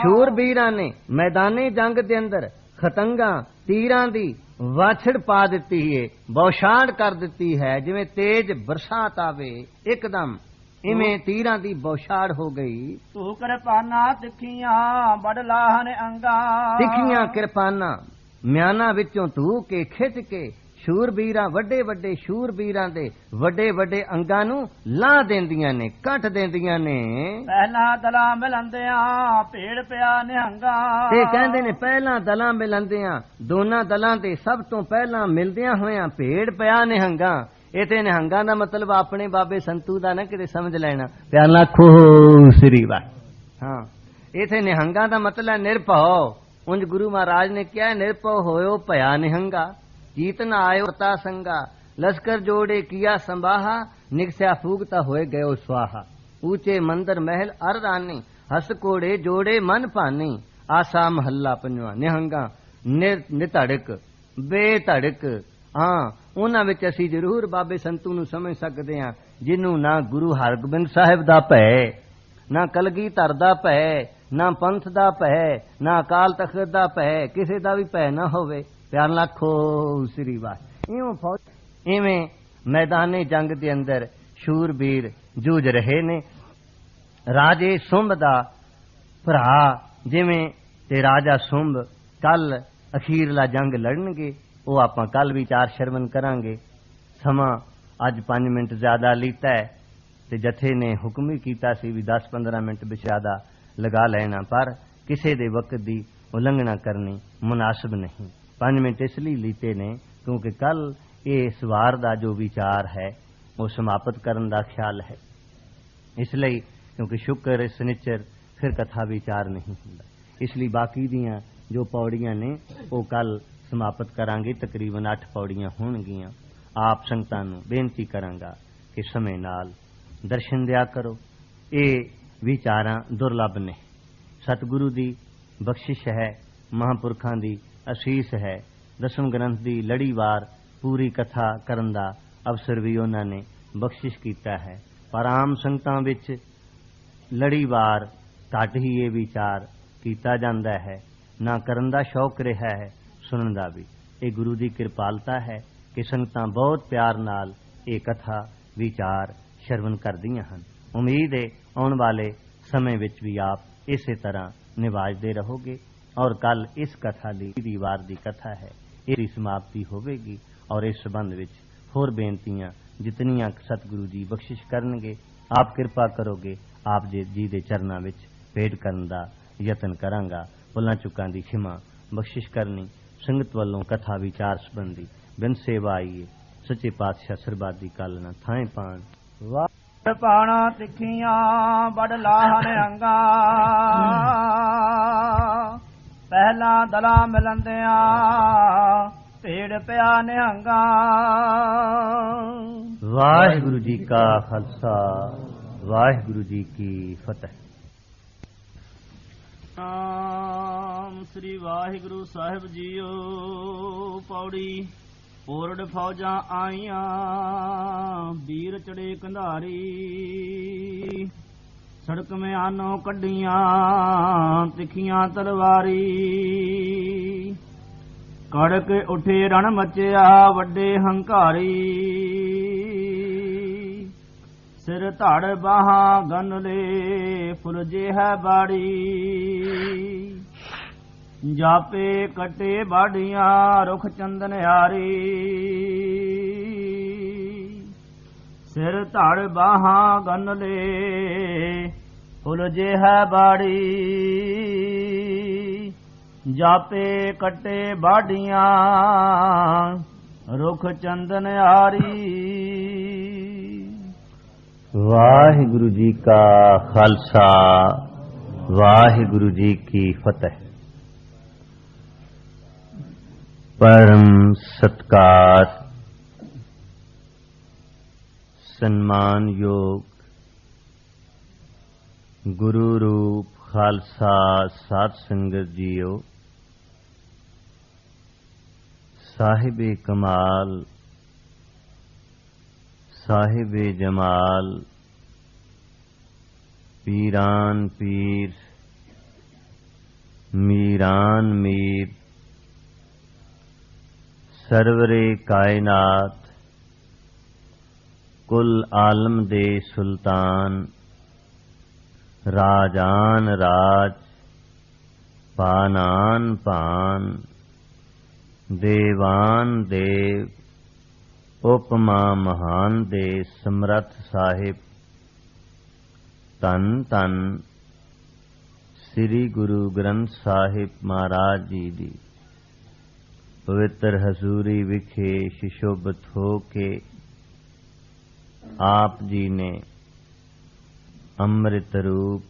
ਸ਼ੂਰਬੀਰਾਂ ਨੇ ਮੈਦਾਨੇ ਜੰਗ ਦੇ ਅੰਦਰ ਖਤੰਗਾਂ ਤੀਰਾਂ ਦੀ ਵਾਛੜ ਪਾ ਦਿੱਤੀ ਏ, ਬੌਛਾੜ ਕਰ ਦਿੱਤੀ ਹੈ। ਜਿਵੇਂ ਤੇਜ ਬਰਸਾਤ ਆਵੇ ਇੱਕਦਮ ਇਵੇਂ ਤੀਰਾਂ ਦੀ ਬੌਛਾੜ ਹੋ ਗਈ। ਤੂੰ ਕਿਰਪਾਨਾਂ ਤਿੱਖੀਆਂ ਬੜ ਲਾਹਨ ਅੰਗਾ। ਤਿੱਖੀਆਂ ਕਿਰਪਾਨਾਂ ਮਿਆਨਾਂ ਵਿੱਚੋਂ ਧੂ ਕੇ ਖਿੱਚ ਕੇ ਸ਼ੂਰਬੀਰਾਂ ਵੱਡੇ ਵੱਡੇ ਸ਼ੂਰਬੀਰਾਂ ਦੇ ਵੱਡੇ ਵੱਡੇ ਅੰਗਾਂ ਨੂੰ ਲਾਹ ਦਿੰਦੀਆਂ ਨੇ, ਕੱਟ ਦਿੰਦੀਆਂ ਨੇ। ਪਹਿਲਾਂ ਦਲਾਂ ਮਿਲੰਦਿਆਂ ਭੇੜ ਪਿਆ ਨਿਹੰਗਾ। ਤੇ ਕਹਿੰਦੇ ਨੇ ਪਹਿਲਾਂ ਦਲਾਂ ਮਿਲੰਦਿਆਂ ਦੋਨਾਂ ਦਲਾਂ ਦੇ ਸਭ ਤੋਂ ਪਹਿਲਾਂ ਮਿਲਦਿਆਂ ਹੋਇਆਂ ਭੇੜ ਪਿਆ ਨਿਹੰਗਾ। ਇਥੇ ਨਿਹੰਗਾਂ ਦਾ ਮਤਲਬ ਆਪਣੇ ਬਾਬੇ ਸੰਤੂ ਦਾ ਨਾ ਕਿਤੇ ਸਮਝ ਲੈਣਾ। ਪਿਆਰ ਨਾਲ ਖੋ ਸ੍ਰੀ ਵਾਹਿ। ਹਾਂ, ਇਥੇ ਨਿਹੰਗਾਂ ਦਾ ਮਤਲਬ ਹੈ ਨਿਰਭਉ। ਉਂਝ ਗੁਰੂ ਮਹਾਰਾਜ ਨੇ ਕਿਹਾ ਨਿਰਭਉ ਹੋਇਓ ਭਇਆ ਨਿਹੰਗਾ, ਜੀਤ ਨਾ ਆਇਓ ਵਰਤਾ ਸੰਗਾ, ਲਸ਼ਕਰ ਜੋੜੇ ਕੀਆ ਸੰਭਾਹਾ, ਨਿਕਸਿਆ ਫੂਗਤਾ ਹੋਏ ਗਇਓ ਸਵਾਹਾ। ਊਚੇ ਮੰਦਰ ਮਹਿਲ ਅਰ ਰਾਨੀ, ਹਸ ਕੋੜੇ ਜੋੜੇ ਮਨ ਭਾਨੀ, ਆਸਾ ਮਹੱਲਾ ਪੰਜਵਾਂ। ਨਿਹੰਗਾ ਨਿਧੜਕ ਬੇਧੜਕ। ਹਾਂ, ਉਹਨਾਂ ਵਿੱਚ ਅਸੀਂ ਜ਼ਰੂਰ ਬਾਬੇ ਸੰਤੂ ਨੂੰ ਸਮਝ ਸਕਦੇ ਹਾਂ ਜਿਹਨੂੰ ਨਾ ਗੁਰੂ ਹਰਗੋਬਿੰਦ ਸਾਹਿਬ ਦਾ ਭੈ, ਨਾ ਕਲਗੀਧਰ ਦਾ ਭੈ, ਨਾ ਪੰਥ ਦਾ ਭੈ, ਨਾ ਅਕਾਲ ਤਖਤ ਦਾ ਭੈ, ਕਿਸੇ ਦਾ ਵੀ ਭੈ ਨਾ ਹੋਵੇ। ਪਿਆਰ ਲੱਖੋ ਸ੍ਰੀ ਵਾਹਿ। ਇਵੇਂ ਮੈਦਾਨੇ ਜੰਗ ਦੇ ਅੰਦਰ ਸ਼ੂਰਬੀਰ ਜੂਝ ਰਹੇ ਨੇ। ਰਾਜੇ ਸੁੰਭ ਦਾ ਭਰਾ ਜਿਵੇਂ ਤੇ ਰਾਜਾ ਸੁੰਭ ਕੱਲ ਅਖੀਰਲਾ ਜੰਗ ਲੜਨਗੇ, ਉਹ ਆਪਾਂ ਕੱਲ ਵਿਚਾਰ ਸ਼ਰਵਨ ਕਰਾਂਗੇ। ਸਮਾਂ ਅੱਜ 5 ਮਿੰਟ ਜ਼ਿਆਦਾ ਲੀਤਾ ਹੈ ਤੇ ਜਥੇ ਨੇ ਹੁਕਮ ਹੀ ਕੀਤਾ ਸੀ ਵੀ 10-15 ਮਿੰਟ ਜ਼ਿਆਦਾ ਲਗਾ ਲੈਣਾ, ਪਰ ਕਿਸੇ ਦੇ ਵਕਤ ਦੀ ਉਲੰਘਣਾ ਕਰਨੀ ਮੁਨਾਸਿਬ ਨਹੀਂ। 5 ਮਿੰਟ ਇਸ ਲਈ ਲੀਤੇ ਨੇ ਕਿਉਂਕਿ ਕੱਲ ਇਸ ਵਾਰ ਦਾ ਜੋ ਵਿਚਾਰ ਹੈ ਉਹ ਸਮਾਪਤ ਕਰਨ ਦਾ ਖਿਆਲ ਹੈ। ਇਸ ਲਈ ਕਿਉਂਕਿ ਸ਼ੁਕਰ ਸਨਿਚਰ ਫਿਰ ਕਥਾ ਵਿਚਾਰ ਨਹੀਂ ਹੁੰਦਾ, ਇਸ ਲਈ ਬਾਕੀ ਦੀਆਂ ਜੋ ਪੌੜੀਆਂ ਨੇ ਉਹ ਕੱਲ ਸਮਾਪਤ ਕਰਾਂਗੇ। ਤਕਰੀਬਨ 8 ਪੌੜੀਆਂ ਹੋਣਗੀਆਂ। ਆਪ ਸੰਗਤਾਂ ਨੂੰ ਬੇਨਤੀ ਕਰਾਂਗਾ ਕਿ ਸਮੇਂ ਨਾਲ ਦਰਸ਼ਨ ਦਿਆ ਕਰੋ। ਇਹ ਵਿਚਾਰਾਂ ਦੁਰਲਭ ਨੇ, ਸਤਿਗੁਰੂ ਦੀ ਬਖਸ਼ਿਸ਼ ਹੈ, ਮਹਾਂਪੁਰਖਾਂ ਦੀ ਅਸੀਸ ਹੈ। ਦਸਮ ਗ੍ਰੰਥ ਦੀ ਲੜੀਵਾਰ ਪੂਰੀ ਕਥਾ ਕਰਨ ਦਾ ਅਵਸਰ ਵੀ ਉਹਨਾਂ ਨੇ ਬਖਸ਼ਿਸ਼ ਕੀਤਾ ਹੈ, ਪਰ ਆਮ ਸੰਗਤਾਂ ਵਿੱਚ ਲੜੀਵਾਰ ਘੱਟ ਹੀ ਇਹ ਵਿਚਾਰ ਕੀਤਾ ਜਾਂਦਾ ਹੈ, ਨਾ ਕਰਨ ਦਾ ਸ਼ੌਕ ਰਿਹਾ ਹੈ, ਸੁਣਨ ਦਾ ਵੀ। ਇਹ ਗੁਰੂ ਦੀ ਕਿਰਪਾਲਤਾ ਹੈ ਕਿ ਸੰਗਤਾਂ ਬਹੁਤ ਪਿਆਰ ਨਾਲ ਇਹ ਕਥਾ ਵਿਚਾਰ ਸ਼ਰਵਨ ਕਰਦੀਆਂ ਹਨ। ਉਮੀਦ ਹੈ ਆਉਣ ਵਾਲੇ ਸਮੇਂ ਵਿੱਚ ਵੀ ਆਪ ਇਸੇ ਤਰ੍ਹਾਂ ਨਿਵਾਜਦੇ ਰਹੋਗੇ। ਔਰ ਕੱਲ ਇਸ ਕਥਾ ਦੀ ਵਾਰ ਦੀ ਕਥਾ ਹੈ, ਇਹਦੀ ਸਮਾਪਤੀ ਹੋਵੇਗੀ। ਔਰ ਇਸ ਸੰਬੰਧ ਵਿੱਚ ਹੋਰ ਬੇਨਤੀਆਂ ਜਿਤਨੀਆਂ ਸਤਿਗੁਰੂ ਜੀ ਬਖਸ਼ਿਸ਼ ਕਰਨਗੇ ਆਪ ਕਿਰਪਾ ਕਰੋਗੇ, ਆਪ ਜੀ ਦੇ ਚਰਨਾਂ ਵਿੱਚ ਭੇਟ ਕਰਨ ਦਾ ਯਤਨ ਕਰਾਂਗਾ। ਭੁੱਲਾਂ ਚੁੱਕਾਂ ਦੀ ਖਿਮਾ ਬਖਸ਼ਿਸ਼ ਕਰਨੀ। ਸੰਗਤ ਵੱਲੋਂ ਕਥਾ ਵਿਚਾਰ ਸੰਬੰਧੀ ਬਿਨ ਸੇਵਾ ਆਈਏ ਸੱਚੇ ਪਾਤਸ਼ਾਹ ਸਰਬਾਦੀ ਕੱਲ ਨਾ ਥਾਂ ਪਾਣ। ਵਾਹ ਪਾਣਾ ਤਿੱਖੀਆਂ ਬੜ ਲਾਹਨ ਅੰਗਾ। ਪਹਿਲਾਂ ਦਲਾਂ ਮਿਲੰਦਿਆਂ ਭੇੜ ਪਿਆ ਨਿਹੰਗਾ। ਵਾਹਿਗੁਰੂ ਜੀ ਕਾ ਖਾਲਸਾ, ਵਾਹਿਗੁਰੂ ਜੀ ਕੀ ਫਤਿਹ। ਨਾਮ ਸ੍ਰੀ ਵਾਹਿਗੁਰੂ ਸਾਹਿਬ ਜੀਓ। ਪੌੜੀ। ਔਰੜ ਫੌਜਾਂ ਆਈਆਂ ਵੀਰ ਚੜੇ ਕੰਧਾਰੀ। ਸੜਕ ਮਿਆਨੋਂ ਕੱਢੀਆਂ ਤਿੱਖੀਆਂ ਤਲਵਾਰੀ। ਕੜਕ ਉੱਠੇ ਰਣ ਮਚਿਆ ਵੱਡੇ ਹੰਕਾਰੀ। ਸਿਰ ਧੜ ਬਾਹਾਂ ਗਨਲੇ ਫੁੱਲ ਜੇ ਹੈ ਬਾੜੀ ਜਾਪੇ ਕਟੇ ਬਾੜੀਆਂ ਰੁਖ ਚੰਦਨ ਹਾਰੀ ਸਿਰ ਧੜ ਬਾਹਾਂ ਗਨਲੇ ਫੁੱਲ ਜੇ ਹੈ ਬਾੜੀ ਜਾਪੇ ਕਟੇ ਬਾੜੀਆਂ ਰੁਖ ਚੰਦਨ ਹਾਰੀ। ਵਾਹਿਗੁਰੂ ਜੀ ਕਾ ਖਾਲਸਾ ਵਾਹਿਗੁਰੂ ਜੀ ਕੀ ਫਤਿਹ। परम सत्कार सम्मान योग गुरु रूप खालसा साध संगत जीओ साहिबे कमाल साहिबे जमाल पीरान पीर मीरान मीर सरवरे कायनात कुल आलम दे सुल्तान राजान राज पानान पान देवान देव उपमा महान दे समर्थ साहिब तन तन श्री गुरु ग्रंथ साहिब महाराज जी दी पवित्र हजूरी विखे शिशोभत हो के आप जी ने अमृत रूप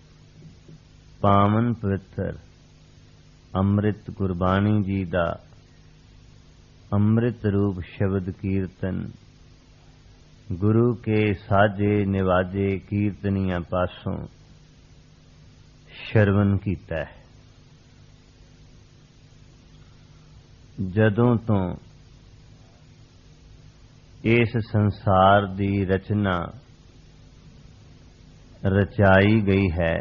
पावन पवित्र अमृत गुरबाणी जी दा अमृत रूप शब्द कीर्तन गुरु के साजे निवाजे कीर्तनियां पासों श्रवण कीता है। जदों तो इस संसार दी रचना रचाई गई है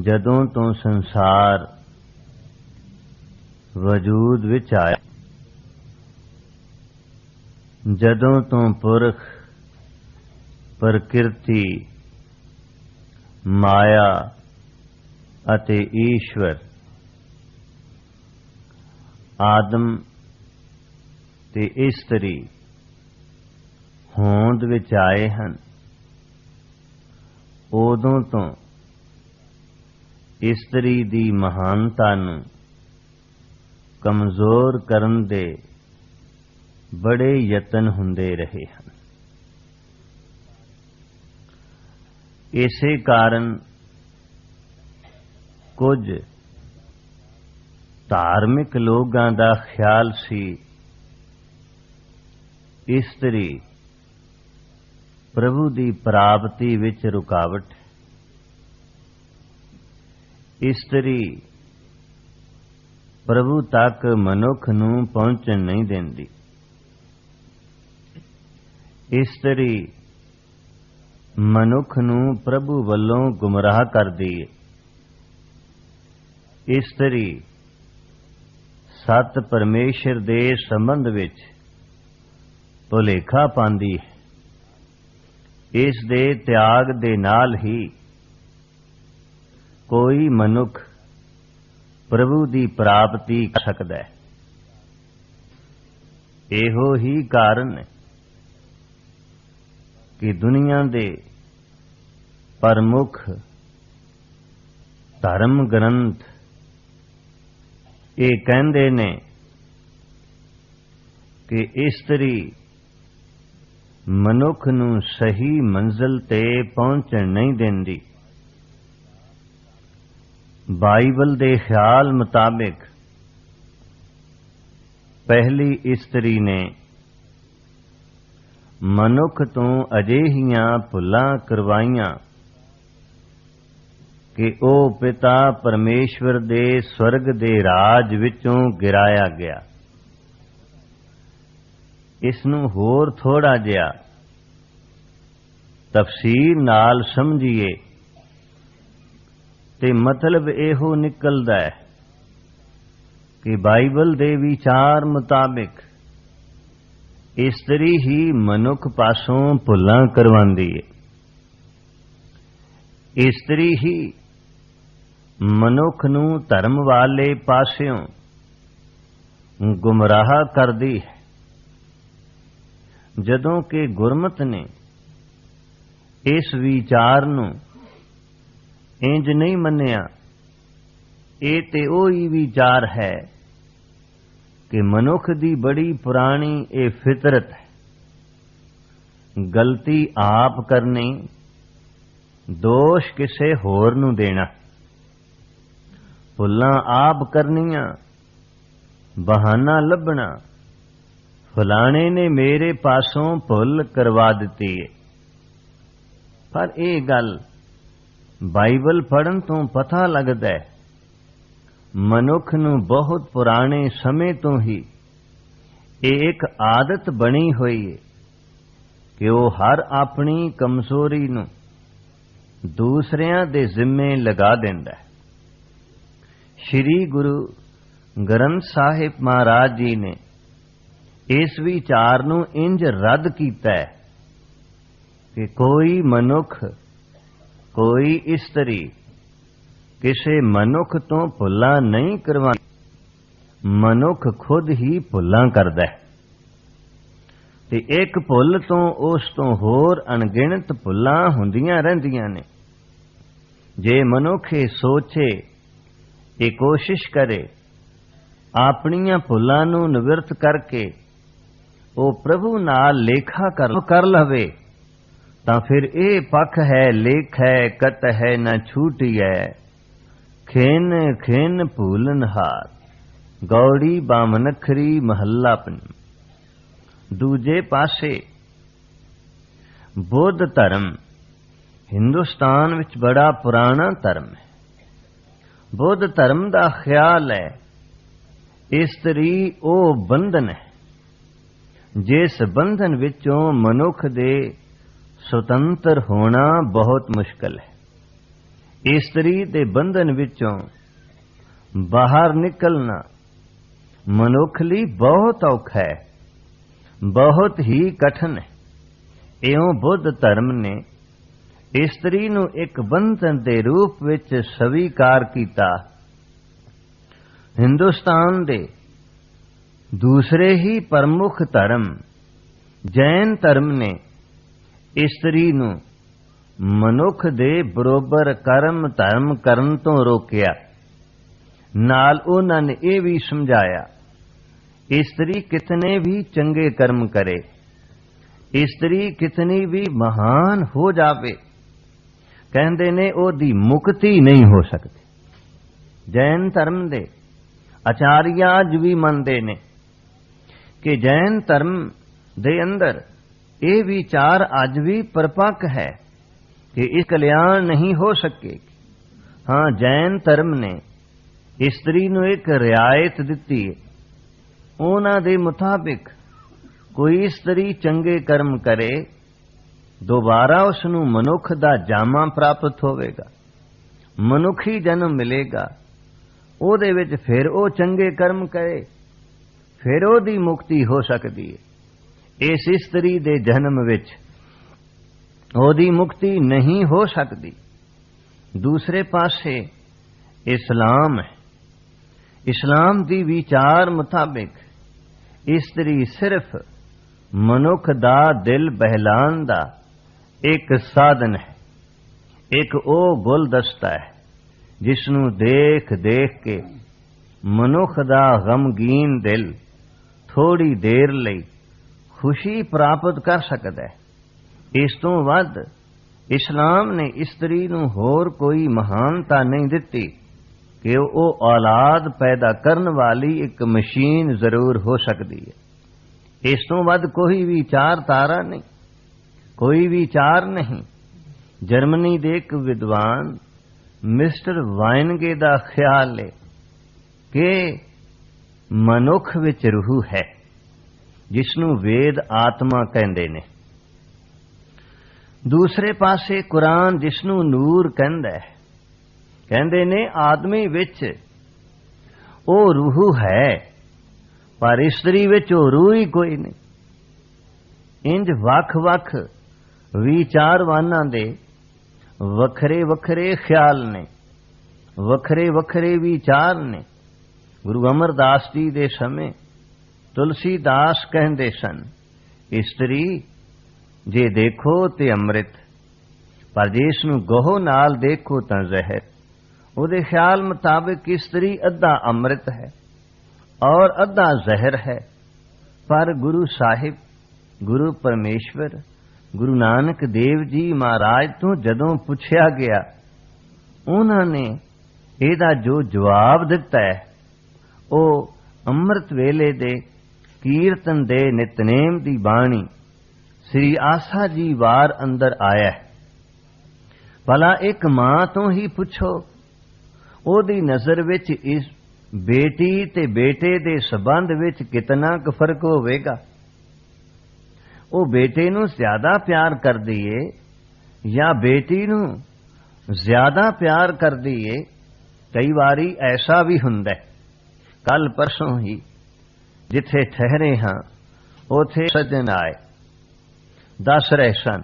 जदों तो संसार वजूद विच आया जदों तो पुरख प्रकृति माया अते ईश्वर आदम ते इस्तरी होंद विच आए हन उदों तो इस्तरी दी महानता नूं कमजोर करन दे बड़े यतन हुंदे रहे हन। इसे कारण कुछ धार्मिक लोगां दा ख्याल सी इस्तरी प्रभु दी प्राप्ति विच रुकावट इस्तरी प्रभु तक मनुख नूं पहुंचण नहीं देंदी इस्तरी मनुख नूं प्रभु वल्लों गुमराह करदी है इस्तरी सत परमेश्वर दे संबंध विच भुलेखा पांदी है। इस दे त्याग दे नाल ही कोई मनुख प्रभु दी प्राप्ति कर सकदा है। एहो ही कारण है कि दुनिया दे प्रमुख धर्म ग्रंथ ये कहते ने कि इस्तरी मनुख नूं सही मंजिल ते पहुंचण नहीं देंदी। बाइबल दे ख्याल मुताबिक पहली इस्तरी ने मनुख तो अजिहियां भुलां करवाइयां कि ओ पिता परमेश्वर दे स्वर्ग दे राज विचों गिराया गया। इसनूं होर थोड़ा जिहा तफसीर नाल समझिए ते मतलब एहो निकलदा है कि बाइबल दे विचार मुताबिक ਇਸਤਰੀ ਹੀ ਮਨੁੱਖ ਪਾਸੋਂ ਭੁੱਲਾਂ ਕਰਵਾਉਂਦੀ ਹੈ। ਇਸਤਰੀ ਹੀ ਮਨੁੱਖ ਨੂੰ ਧਰਮ ਵਾਲੇ ਪਾਸਿਓਂ ਗੁੰਮਰਾਹ ਕਰਦੀ ਹੈ। ਜਦੋਂ ਕਿ ਗੁਰਮਤਿ ਨੇ ਇਸ ਵਿਚਾਰ ਨੂੰ ਇੰਜ ਨਹੀਂ ਮੰਨਿਆ, ਇਹ ਤੇ ਉਹੀ ਵਿਚਾਰ ਹੈ ਕਿ ਮਨੁੱਖ ਦੀ ਬੜੀ ਪੁਰਾਣੀ ਇਹ ਫਿਤਰਤ ਹੈ, ਗਲਤੀ ਆਪ ਕਰਨੀ, ਦੋਸ਼ ਕਿਸੇ ਹੋਰ ਨੂੰ ਦੇਣਾ, ਭੁੱਲਾਂ ਆਪ ਕਰਨੀਆਂ, ਬਹਾਨਾ ਲੱਭਣਾ, ਫਲਾਣੇ ਨੇ ਮੇਰੇ ਪਾਸੋਂ ਭੁੱਲ ਕਰਵਾ ਦਿੱਤੀ ਹੈ। ਪਰ ਇਹ ਗੱਲ ਬਾਈਬਲ ਪੜ੍ਹਨ ਤੋਂ ਪਤਾ ਲੱਗਦਾ ਹੈ, ਮਨੁੱਖ ਨੂੰ ਬਹੁਤ ਪੁਰਾਣੇ ਸਮੇਂ ਤੋਂ ਹੀ ਇਹ ਇੱਕ ਆਦਤ ਬਣੀ ਹੋਈ ਹੈ ਕਿ ਉਹ ਹਰ ਆਪਣੀ ਕਮਜ਼ੋਰੀ ਨੂੰ ਦੂਸਰਿਆਂ ਦੇ ਜ਼ਿੰਮੇ ਲਗਾ ਦਿੰਦਾ ਹੈ। ਸ੍ਰੀ ਗੁਰੂ ਗ੍ਰੰਥ ਸਾਹਿਬ ਮਹਾਰਾਜ ਜੀ ਨੇ ਇਸ ਵਿਚਾਰ ਨੂੰ ਇੰਜ ਰੱਦ ਕੀਤਾ ਹੈ ਕਿ ਕੋਈ ਮਨੁੱਖ, ਕੋਈ ਇਸਤਰੀ ਕਿਸੇ ਮਨੁੱਖ ਤੋਂ ਭੁੱਲਾਂ ਨਹੀਂ ਕਰਵਾਉਂਦੀ, ਮਨੁੱਖ ਖੁਦ ਹੀ ਭੁੱਲਾਂ ਕਰਦਾ ਹੈ ਤੇ ਇੱਕ ਭੁੱਲ ਤੋਂ ਉਸ ਤੋਂ ਹੋਰ ਅਣਗਿਣਤ ਭੁੱਲਾਂ ਹੁੰਦੀਆਂ ਰਹਿੰਦੀਆਂ ਨੇ। ਜੇ ਮਨੁੱਖ ਇਹ ਸੋਚੇ, ਇਹ ਕੋਸ਼ਿਸ਼ ਕਰੇ ਆਪਣੀਆਂ ਭੁੱਲਾਂ ਨੂੰ ਨਿਵਰਤ ਕਰਕੇ ਉਹ ਪ੍ਰਭੂ ਨਾਲ ਲੇਖਾ ਕਰ ਲਵੇ, ਤਾਂ ਫਿਰ ਇਹ ਪੱਖ ਹੈ, ਲੇਖ ਹੈ, ਕਤ ਹੈ ਨਾ ਛੂਟੀਐ, ਖੇਨ ਖੇਨ ਭੂਲਨ ਹਾਰ, ਗੌੜੀ ਬਾਮਨਖਰੀ ਮਹੱਲਾ ਪੰਜਵਾਂ। ਦੂਜੇ ਪਾਸੇ ਬੁੱਧ ਧਰਮ ਹਿੰਦੁਸਤਾਨ ਵਿੱਚ ਬੜਾ ਪੁਰਾਣਾ ਧਰਮ ਹੈ। ਬੁੱਧ ਧਰਮ ਦਾ ਖਿਆਲ ਹੈ ਇਸਤਰੀ ਉਹ ਬੰਧਨ ਹੈ ਜਿਸ ਬੰਧਨ ਵਿੱਚੋਂ ਮਨੁੱਖ ਦੇ ਸੁਤੰਤਰ ਹੋਣਾ ਬਹੁਤ ਮੁਸ਼ਕਲ ਹੈ। ਇਸਤਰੀ ਦੇ ਬੰਧਨ ਵਿੱਚੋਂ ਬਾਹਰ ਨਿਕਲਣਾ ਮਨੁੱਖ ਲਈ ਬਹੁਤ ਔਖਾ ਹੈ, ਬਹੁਤ ਹੀ ਕਠਿਨ ਹੈ। ਇਉਂ ਬੁੱਧ ਧਰਮ ਨੇ ਇਸਤਰੀ ਨੂੰ ਇੱਕ ਬੰਧਨ ਦੇ ਰੂਪ ਵਿੱਚ ਸਵੀਕਾਰ ਕੀਤਾ। ਹਿੰਦੁਸਤਾਨ ਦੇ ਦੂਸਰੇ ਹੀ ਪ੍ਰਮੁੱਖ ਧਰਮ ਜੈਨ ਧਰਮ ਨੇ ਇਸਤਰੀ ਨੂੰ ਮਨੁੱਖ ਦੇ ਬਰੋਬਰ ਕਰਮ ਧਰਮ ਕਰਨ ਤੋਂ ਰੋਕਿਆ। ਨਾਲ ਉਹਨਾਂ ਨੇ ਇਹ ਵੀ ਸਮਝਾਇਆ, ਇਸਤਰੀ ਕਿਤਨੇ ਵੀ ਚੰਗੇ ਕਰਮ ਕਰੇ, ਇਸਤਰੀ ਕਿਤਨੀ ਵੀ ਮਹਾਨ ਹੋ ਜਾਵੇ, ਕਹਿੰਦੇ ਨੇ ਉਹਦੀ ਮੁਕਤੀ ਨਹੀਂ ਹੋ ਸਕਦੀ। ਜੈਨ ਧਰਮ ਦੇ ਆਚਾਰੀਆ ਅੱਜ ਵੀ ਮੰਨਦੇ ਨੇ ਕਿ ਜੈਨ ਧਰਮ ਦੇ ਅੰਦਰ ਇਹ ਵਿਚਾਰ ਅੱਜ ਵੀ ਪਰਪੱਕ ਹੈ ਕਿ ਇਸ ਕਲਿਆਣ ਨਹੀਂ ਹੋ ਸਕੇਗੀ। ਹਾਂ, ਜੈਨ ਧਰਮ ਨੇ ਇਸਤਰੀ ਨੂੰ ਇੱਕ ਰਿਆਇਤ ਦਿੱਤੀ ਹੈ। ਉਹਨਾਂ ਦੇ ਮੁਤਾਬਿਕ ਕੋਈ ਇਸਤਰੀ ਚੰਗੇ ਕਰਮ ਕਰੇ, ਦੁਬਾਰਾ ਉਸ ਨੂੰ ਮਨੁੱਖ ਦਾ ਜਾਮਾ ਪ੍ਰਾਪਤ ਹੋਵੇਗਾ, ਮਨੁੱਖੀ ਜਨਮ ਮਿਲੇਗਾ। ਉਹਦੇ ਵਿੱਚ ਫਿਰ ਉਹ ਚੰਗੇ ਕਰਮ ਕਰੇ, ਫਿਰ ਉਹਦੀ ਮੁਕਤੀ ਹੋ ਸਕਦੀ ਹੈ। ਇਸ ਇਸਤਰੀ ਦੇ ਜਨਮ ਵਿੱਚ ਉਹਦੀ ਮੁਕਤੀ ਨਹੀਂ ਹੋ ਸਕਦੀ। ਦੂਸਰੇ ਪਾਸੇ ਇਸਲਾਮ ਹੈ। ਇਸਲਾਮ ਦੀ ਵਿਚਾਰ ਮੁਤਾਬਿਕ ਇਸਤਰੀ ਸਿਰਫ ਮਨੁੱਖ ਦਾ ਦਿਲ ਬਹਿਲਾਨ ਦਾ ਇੱਕ ਸਾਧਨ ਹੈ, ਇੱਕ ਉਹ ਗੁਲਦਸਤਾ ਹੈ ਜਿਸ ਨੂੰ ਦੇਖ ਦੇਖ ਕੇ ਮਨੁੱਖ ਦਾ ਗਮਗੀਨ ਦਿਲ ਥੋੜੀ ਦੇਰ ਲਈ ਖੁਸ਼ੀ ਪ੍ਰਾਪਤ ਕਰ ਸਕਦਾ ਹੈ। ਇਸ ਤੋਂ ਵੱਧ ਇਸਲਾਮ ਨੇ ਇਸਤਰੀ ਨੂੰ ਹੋਰ ਕੋਈ ਮਹਾਨਤਾ ਨਹੀਂ ਦਿੱਤੀ ਕਿ ਉਹ ਔਲਾਦ ਪੈਦਾ ਕਰਨ ਵਾਲੀ ਇੱਕ ਮਸ਼ੀਨ ਜ਼ਰੂਰ ਹੋ ਸਕਦੀ ਹੈ। ਇਸ ਤੋਂ ਵੱਧ ਕੋਈ ਵਿਚਾਰਧਾਰਾ ਨਹੀਂ, ਕੋਈ ਵਿਚਾਰ ਨਹੀਂ। ਜਰਮਨੀ ਦੇ ਇੱਕ ਵਿਦਵਾਨ ਮਿਸਟਰ ਵਾਇਨਗੇ ਦਾ ਖਿਆਲ ਹੈ ਕਿ ਮਨੁੱਖ ਵਿੱਚ ਰੂਹ ਹੈ ਜਿਸ ਨੂੰ ਵੇਦ ਆਤਮਾ ਕਹਿੰਦੇ ਨੇ। ਦੂਸਰੇ ਪਾਸੇ ਕੁਰਾਨ ਜਿਸ ਨੂੰ ਨੂਰ ਕਹਿੰਦਾ ਹੈ, ਕਹਿੰਦੇ ਨੇ ਆਦਮੀ ਵਿੱਚ ਉਹ ਰੂਹ ਹੈ, ਪਰ ਇਸਤਰੀ ਵਿੱਚ ਉਹ ਰੂਹ ਹੀ ਕੋਈ ਨਹੀਂ। ਇੰਜ ਵੱਖ-ਵੱਖ ਵਿਚਾਰਵਾਨਾਂ ਦੇ ਵੱਖਰੇ ਵੱਖਰੇ ਖਿਆਲ ਨੇ, ਵੱਖਰੇ ਵੱਖਰੇ ਵਿਚਾਰ ਨੇ। ਗੁਰੂ ਅਮਰਦਾਸ ਜੀ ਦੇ ਸਮੇਂ ਤੁਲਸੀਦਾਸ ਕਹਿੰਦੇ ਸਨ, ਇਸਤਰੀ ਜੇ ਦੇਖੋ ਤੇ ਅੰਮ੍ਰਿਤ, ਪਰ ਜੇ ਇਸ ਨੂੰ ਗੋਹ ਨਾਲ ਦੇਖੋ ਤਾਂ ਜ਼ਹਿਰ। ਉਹਦੇ ਖਿਆਲ ਮੁਤਾਬਕ ਇਸਤਰੀ ਅੱਧਾ ਅੰਮ੍ਰਿਤ ਹੈ ਔਰ ਅੱਧਾ ਜ਼ਹਿਰ ਹੈ। ਪਰ ਗੁਰੂ ਸਾਹਿਬ, ਗੁਰੂ ਪਰਮੇਸ਼ਵਰ, ਗੁਰੂ ਨਾਨਕ ਦੇਵ ਜੀ ਮਹਾਰਾਜ ਤੋਂ ਜਦੋਂ ਪੁੱਛਿਆ ਗਿਆ, ਉਹਨਾਂ ਨੇ ਇਹਦਾ ਜੋ ਜਵਾਬ ਦਿੱਤਾ ਹੈ ਉਹ ਅੰਮ੍ਰਿਤ ਵੇਲੇ ਦੇ ਕੀਰਤਨ ਦੇ ਨਿਤਨੇਮ ਦੀ ਬਾਣੀ ਸ੍ਰੀ ਆਸਾ ਜੀ ਵਾਰ ਅੰਦਰ ਆਇਆ ਹੈ। ਭਲਾ ਇੱਕ ਮਾਂ ਤੋਂ ਹੀ ਪੁੱਛੋ, ਉਹਦੀ ਨਜ਼ਰ ਵਿੱਚ ਇਸ ਬੇਟੀ ਤੇ ਬੇਟੇ ਦੇ ਸਬੰਧ ਵਿੱਚ ਕਿਤਨਾ ਕੁ ਫਰਕ ਹੋਵੇਗਾ। ਉਹ ਬੇਟੇ ਨੂੰ ਜ਼ਿਆਦਾ ਪਿਆਰ ਕਰਦੀ ਏ ਜਾਂ ਬੇਟੀ ਨੂੰ ਜ਼ਿਆਦਾ ਪਿਆਰ ਕਰਦੀ ਏ। ਕਈ ਵਾਰੀ ਐਸਾ ਵੀ ਹੁੰਦਾ। ਕੱਲ ਪਰਸੋਂ ਹੀ ਜਿੱਥੇ ਠਹਿਰੇ ਹਾਂ ਉਥੇ ਸੱਜਣ ਆਏ, ਦੱਸ ਰਹੇ ਸਨ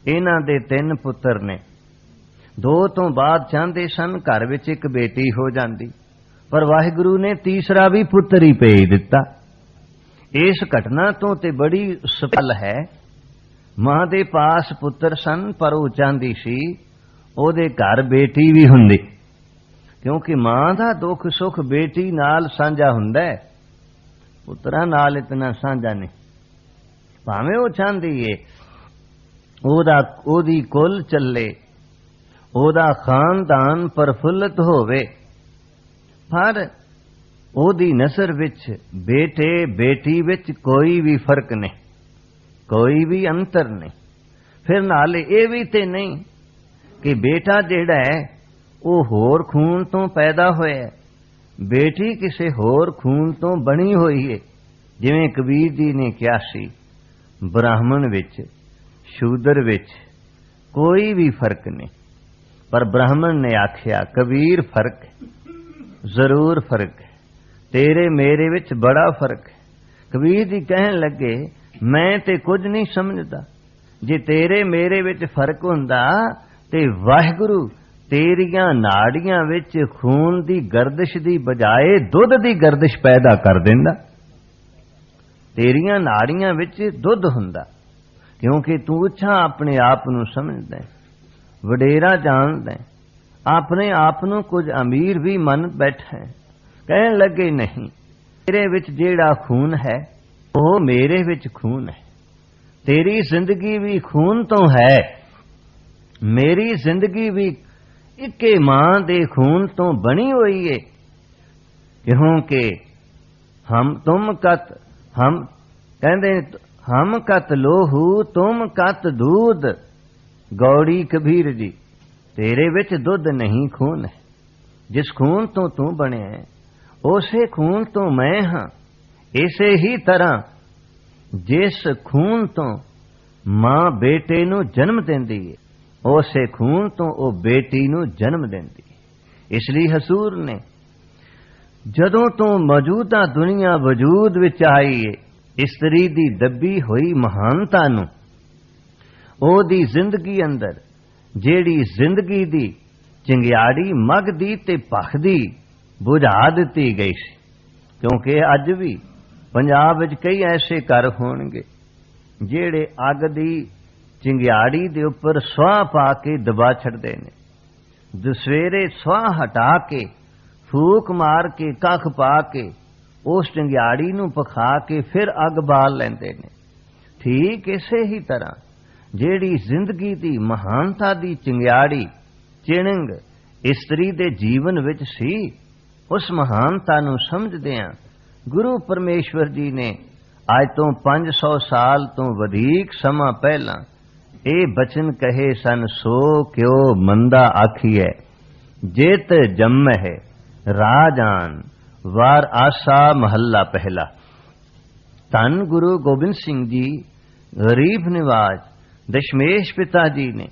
ਇਹਨਾਂ ਦੇ 3 ਪੁੱਤਰ ਨੇ। 2 ਤੋਂ ਬਾਅਦ ਚਾਹੁੰਦੇ ਸਨ ਘਰ ਵਿੱਚ ਇੱਕ ਬੇਟੀ ਹੋ ਜਾਂਦੀ, ਪਰ ਵਾਹਿਗੁਰੂ ਨੇ ਤੀਸਰਾ ਵੀ ਪੁੱਤਰ ਹੀ ਭੇਜ ਦਿੱਤਾ। ਇਸ ਘਟਨਾ ਤੋਂ ਤੇ ਬੜੀ ਸਫਲ ਹੈ। ਮਾਂ ਦੇ ਪਾਸ ਪੁੱਤਰ ਸਨ, ਪਰ ਉਹ ਚਾਹੁੰਦੀ ਸੀ ਉਹਦੇ ਘਰ ਬੇਟੀ ਵੀ ਹੁੰਦੀ, ਕਿਉਂਕਿ ਮਾਂ ਦਾ ਦੁੱਖ ਸੁੱਖ ਬੇਟੀ ਨਾਲ ਸਾਂਝਾ ਹੁੰਦਾ ਹੈ, ਪੁੱਤਰਾਂ ਨਾਲ ਇਤਨਾ ਸਾਂਝਾ ਨਹੀਂ। ਭਾਵੇਂ ਉਹ ਚਾਹੁੰਦੀ ਏ ਉਹਦੀ ਕੁਲ ਚੱਲੇ, ਉਹਦਾ ਖਾਨਦਾਨ ਪ੍ਰਫੁੱਲਤ ਹੋਵੇ, ਪਰ ਉਹਦੀ ਨਜ਼ਰ ਵਿੱਚ ਬੇਟੇ ਬੇਟੀ ਵਿੱਚ ਕੋਈ ਵੀ ਫਰਕ ਨਹੀਂ, ਕੋਈ ਵੀ ਅੰਤਰ ਨਹੀਂ। ਫਿਰ ਨਾਲੇ ਇਹ ਵੀ ਤੇ ਨਹੀਂ ਕਿ ਬੇਟਾ ਜਿਹੜਾ ਹੈ ਉਹ ਹੋਰ ਖੂਨ ਤੋਂ ਪੈਦਾ ਹੋਇਆ, ਬੇਟੀ ਕਿਸੇ ਹੋਰ ਖੂਨ ਤੋਂ ਬਣੀ ਹੋਈ ਹੈ। ਜਿਵੇਂ ਕਬੀਰ ਜੀ ਨੇ ਕਿਹਾ ਸੀ, ਬ੍ਰਾਹਮਣ ਵਿੱਚ ਸ਼ੂਦਰ ਵਿੱਚ ਕੋਈ ਵੀ ਫਰਕ ਨਹੀਂ, ਪਰ ਬ੍ਰਾਹਮਣ ਨੇ ਆਖਿਆ ਕਬੀਰ ਫਰਕ ਜ਼ਰੂਰ ਫਰਕ ਹੈ, ਤੇਰੇ ਮੇਰੇ ਵਿੱਚ ਬੜਾ ਫਰਕ ਹੈ। ਕਬੀਰ ਜੀ ਕਹਿਣ ਲੱਗੇ, ਮੈਂ ਤੇ ਕੁਝ ਨਹੀਂ ਸਮਝਦਾ, ਜੇ ਤੇਰੇ ਮੇਰੇ ਵਿੱਚ ਫਰਕ ਹੁੰਦਾ ਤੇ ਵਾਹਿਗੁਰੂ ਤੇਰੀਆਂ ਨਾੜੀਆਂ ਵਿੱਚ ਖੂਨ ਦੀ ਗਰਦਿਸ਼ ਦੀ ਬਜਾਏ ਦੁੱਧ ਦੀ ਗਰਦਿਸ਼ ਪੈਦਾ ਕਰ ਦਿੰਦਾ। ਤੇਰੀਆਂ ਨਾੜੀਆਂ ਵਿੱਚ ਦੁੱਧ ਹੁੰਦਾ, ਕਿਉਂਕਿ ਤੂੰ ਉੱਚਾ ਆਪਣੇ ਆਪ ਨੂੰ ਸਮਝਦਾ ਹੈ, ਵਡੇਰਾ ਜਾਣਦਾ ਹੈ, ਆਪਣੇ ਆਪ ਨੂੰ ਕੁਝ ਅਮੀਰ ਵੀ ਮੰਨ ਬੈਠਾ ਹੈ। ਕਹਿਣ ਲੱਗੇ ਨਹੀਂ, ਤੇਰੇ ਵਿੱਚ ਜਿਹੜਾ ਖੂਨ ਹੈ ਉਹ ਮੇਰੇ ਵਿੱਚ ਖੂਨ ਹੈ, ਤੇਰੀ ਜ਼ਿੰਦਗੀ ਵੀ ਖੂਨ ਤੋਂ ਹੈ, ਮੇਰੀ ਜ਼ਿੰਦਗੀ ਵੀ ਇੱਕੇ ਮਾਂ ਦੇ ਖੂਨ ਤੋਂ ਬਣੀ ਹੋਈ ਹੈ। ਕਿਉਂਕਿ ਹਮ ਕਤ ਲੋਹੂ ਤੁਮ ਕਤ ਦੂਧ। ਗੌੜੀ ਕਬੀਰ ਜੀ, ਤੇਰੇ ਵਿੱਚ ਦੁੱਧ ਨਹੀਂ ਖੂਨ ਹੈ। ਜਿਸ ਖੂਨ ਤੋਂ ਤੂੰ ਬਣਿਆ ਹੈ ਉਸੇ ਖੂਨ ਤੋਂ ਮੈਂ ਹਾਂ। ਇਸੇ ਹੀ ਤਰ੍ਹਾਂ ਜਿਸ ਖੂਨ ਤੋਂ ਮਾਂ ਬੇਟੇ ਨੂੰ ਜਨਮ ਦਿੰਦੀ ਹੈ ਉਸੇ ਖੂਨ ਤੋਂ ਉਹ ਬੇਟੀ ਨੂੰ ਜਨਮ ਦਿੰਦੀ ਹੈ। ਇਸ ਲਈ ਹਜ਼ੂਰ ਨੇ ਜਦੋਂ ਤੋਂ ਮੌਜੂਦਾ ਦੁਨੀਆ ਵਜੂਦ ਵਿੱਚ ਆਈ ਹੈ, ਇਸਤਰੀ ਦੀ ਦੱਬੀ ਹੋਈ ਮਹਾਨਤਾ ਨੂੰ ਉਹਦੀ ਜ਼ਿੰਦਗੀ ਅੰਦਰ ਜਿਹੜੀ ਜ਼ਿੰਦਗੀ ਦੀ ਚਿੰਗਿਆੜੀ ਮਗਦੀ ਤੇ ਭਖਦੀ ਬੁਝਾ ਦਿੱਤੀ ਗਈ ਸੀ। ਕਿਉਂਕਿ ਅੱਜ ਵੀ ਪੰਜਾਬ ਵਿੱਚ ਕਈ ਐਸੇ ਘਰ ਹੋਣਗੇ ਜਿਹੜੇ ਅੱਗ ਦੀ ਚਿੰਗਿਆੜੀ ਦੇ ਉੱਪਰ ਸੁਆਹ ਪਾ ਕੇ ਦਬਾ ਛੱਡਦੇ ਨੇ, ਦੁਸਵੇਰੇ ਸੁਆਹ ਹਟਾ ਕੇ ਫੂਕ ਮਾਰ ਕੇ ਕੱਖ ਪਾ ਕੇ ਉਸ ਚਿੰਗਿਆੜੀ ਨੂੰ ਪਖਾ ਕੇ ਫਿਰ ਅੱਗ ਬਾਲ ਲੈਂਦੇ ਨੇ। ਠੀਕ ਇਸੇ ਹੀ ਤਰ੍ਹਾਂ ਜਿਹੜੀ ਜ਼ਿੰਦਗੀ ਦੀ ਮਹਾਨਤਾ ਦੀ ਚਿੰਗਿਆੜੀ ਚਿਣਗ ਇਸਤਰੀ ਦੇ ਜੀਵਨ ਵਿੱਚ ਸੀ, ਉਸ ਮਹਾਨਤਾ ਨੂੰ ਸਮਝਦਿਆਂ ਗੁਰੂ ਪਰਮੇਸ਼ਵਰ ਜੀ ਨੇ ਅੱਜ ਤੋਂ 500 ਸਾਲ ਤੋਂ ਵਧੇਕ ਸਮਾਂ ਪਹਿਲਾਂ ਇਹ ਬਚਨ ਕਹੇ ਸਨ, ਸੋ ਕਿਉ ਮੰਦਾ ਆਖੀਐ ਜੇਤ ਜੰਮਹਿ ਰਾਜਾਨ ਵਾਰ ਆਸਾ ਮਹੱਲਾ ਪਹਿਲਾ। ਧੰਨ ਗੁਰੂ ਗੋਬਿੰਦ ਸਿੰਘ ਜੀ ਗਰੀਬ ਨਿਵਾਜ ਦਸ਼ਮੇਸ਼ ਪਿਤਾ ਜੀ ਨੇ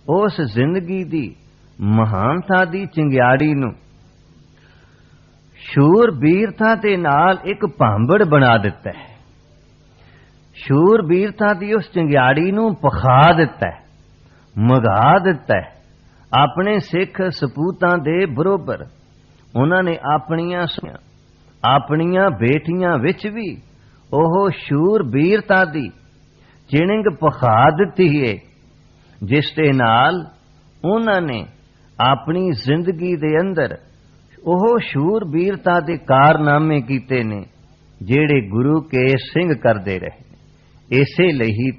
ਉਸ ਜ਼ਿੰਦਗੀ ਦੀ ਮਹਾਨਤਾ ਦੀ ਚਿੰਗਿਆੜੀ ਨੂੰ ਸ਼ੂਰ ਬੀਰਤਾ ਦੇ ਨਾਲ ਇੱਕ ਭਾਂਬੜ ਬਣਾ ਦਿੱਤਾ ਹੈ। ਸ਼ੂਰਬੀਰਤਾ ਦੀ ਉਸ ਚੰਗਿਆੜੀ ਨੂੰ ਪਖਾ ਦਿੱਤਾ ਹੈ, ਮਗਾ ਦਿੱਤਾ ਹੈ। ਆਪਣੇ ਸਿੱਖ ਸਪੂਤਾਂ ਦੇ ਬਰੋਬਰ ਉਹਨਾਂ ਨੇ ਆਪਣੀਆਂ ਬੇਟੀਆਂ ਵਿੱਚ ਵੀ ਉਹ ਸ਼ੂਰਬੀਰਤਾ ਦੀ ਚਿਣਗ ਪਖਾ ਦਿੱਤੀ ਹੈ, ਜਿਸ ਦੇ ਨਾਲ ਉਹਨਾਂ ਨੇ ਆਪਣੀ ਜ਼ਿੰਦਗੀ ਦੇ ਅੰਦਰ ਉਹ ਸ਼ੂਰਬੀਰਤਾ ਦੇ ਕਾਰਨਾਮੇ ਕੀਤੇ ਨੇ ਜਿਹੜੇ ਗੁਰੂ ਕੇ ਸਿੰਘ ਕਰਦੇ ਰਹੇ। ਇਸੇ ਲਈ